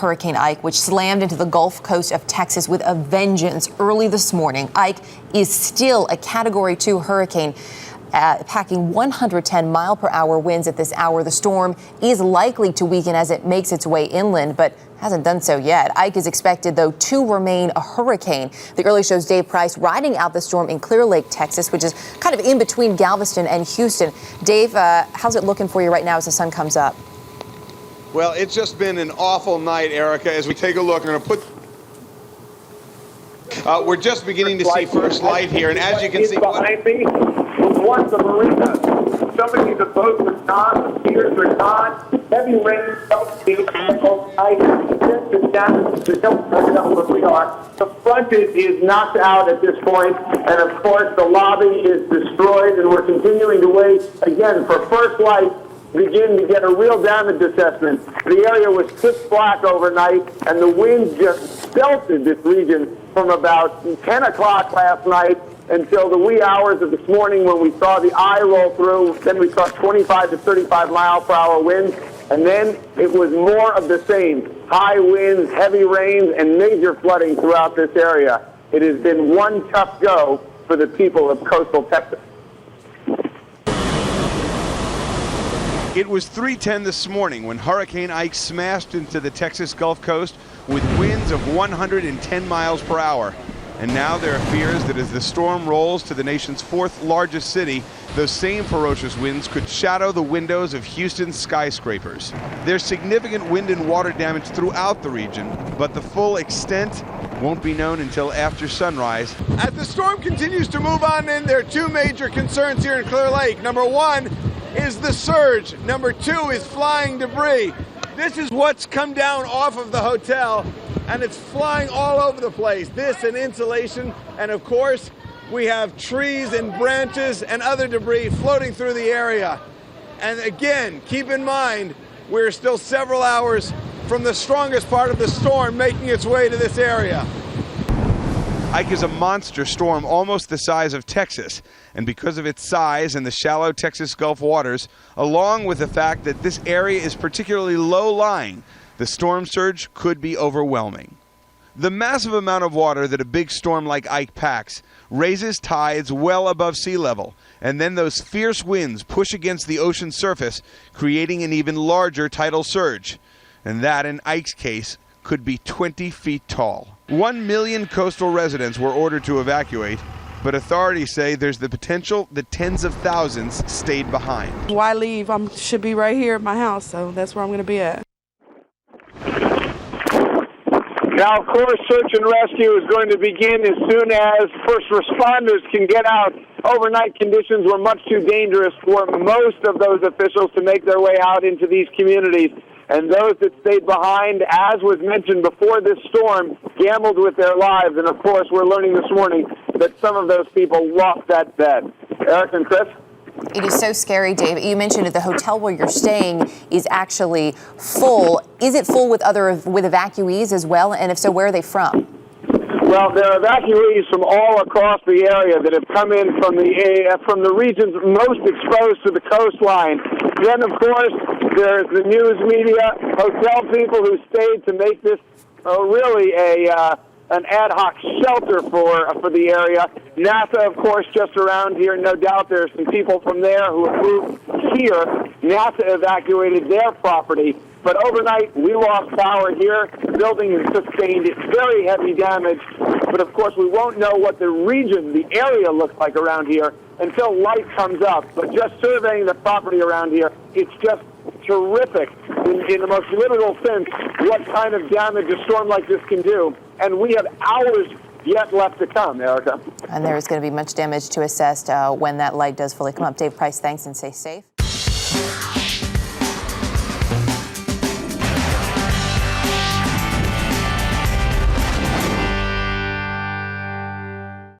Hurricane Ike, which slammed into the Gulf Coast of Texas with a vengeance early this morning. Ike is still a Category 2 hurricane, packing 110-mile-per-hour winds at this hour. The storm is likely to weaken as it makes its way inland, but hasn't done so yet. Ike is expected, though, to remain a hurricane. The early shows Dave Price riding out the storm in Clear Lake, Texas, which is kind of in between Galveston and Houston. Dave, how's it looking for you right now as the sun comes up? Well, it's just been an awful night, Erica. As we take a look, I'm going to put... we're just beginning to see first light here, and as you can see... Behind me was the marina. Somebody, the boats are gone, the piers are gone, heavy rain, where we are. The front is knocked out at this point, and of course the lobby is destroyed, and we're continuing to wait, again, for first light, begin to get a real damage assessment. The area was pitch black overnight, and the wind just belted this region from about 10 o'clock last night until the wee hours of this morning when we saw the eye roll through. Then we saw 25 to 35 mile per hour winds, and then it was more of the same. High winds, heavy rains, and major flooding throughout this area. It has been one tough go for the people of coastal Texas. It was 3:10 this morning when Hurricane Ike smashed into the Texas Gulf Coast with winds of 110 miles per hour. And now there are fears that as the storm rolls to the nation's fourth largest city, those same ferocious winds could shadow the windows of Houston's skyscrapers. There's significant wind and water damage throughout the region, but the full extent won't be known until after sunrise. As the storm continues to move on in, there are two major concerns here in Clear Lake. Number one is the surge. Number two is flying debris. This is what's come down off of the hotel, and it's flying all over the place. This and insulation, and of course, we have trees and branches and other debris floating through the area. And again, keep in mind, we're still several hours from the strongest part of the storm making its way to this area. Ike is a monster storm almost the size of Texas, and because of its size and the shallow Texas Gulf waters, along with the fact that this area is particularly low-lying, the storm surge could be overwhelming. The massive amount of water that a big storm like Ike packs raises tides well above sea level, and then those fierce winds push against the ocean surface, creating an even larger tidal surge. And that, in Ike's case, could be 20 feet tall. 1 million coastal residents were ordered to evacuate, but authorities say there's the potential that tens of thousands stayed behind. Why leave? I should be right here at my house, so that's where I'm going to be at. Now, of course, search and rescue is going to begin as soon as first responders can get out. Overnight conditions were much too dangerous for most of those officials to make their way out into these communities. And those that stayed behind, as was mentioned before this storm, gambled with their lives. And, of course, we're learning this morning that some of those people lost that bed. Eric and Chris? It is so scary, Dave. You mentioned that the hotel where you're staying is actually full. Is it full with evacuees as well? And if so, where are they from? Well, there are evacuees from all across the area that have come in from the regions most exposed to the coastline. Then, of course, there's the news media, hotel people who stayed to make this really an ad hoc shelter for the area. NASA, of course, just around here. No doubt there's some people from there who have moved here. NASA evacuated their property. But overnight, we lost power here. The building has sustained very heavy damage. But, of course, we won't know what the region, the area looks like around here until light comes up. But just surveying the property around here, it's just terrific in the most literal sense what kind of damage a storm like this can do. And we have hours yet left to come, Erica. And there is going to be much damage to assess when that light does fully come up. Dave Price, thanks, and stay safe.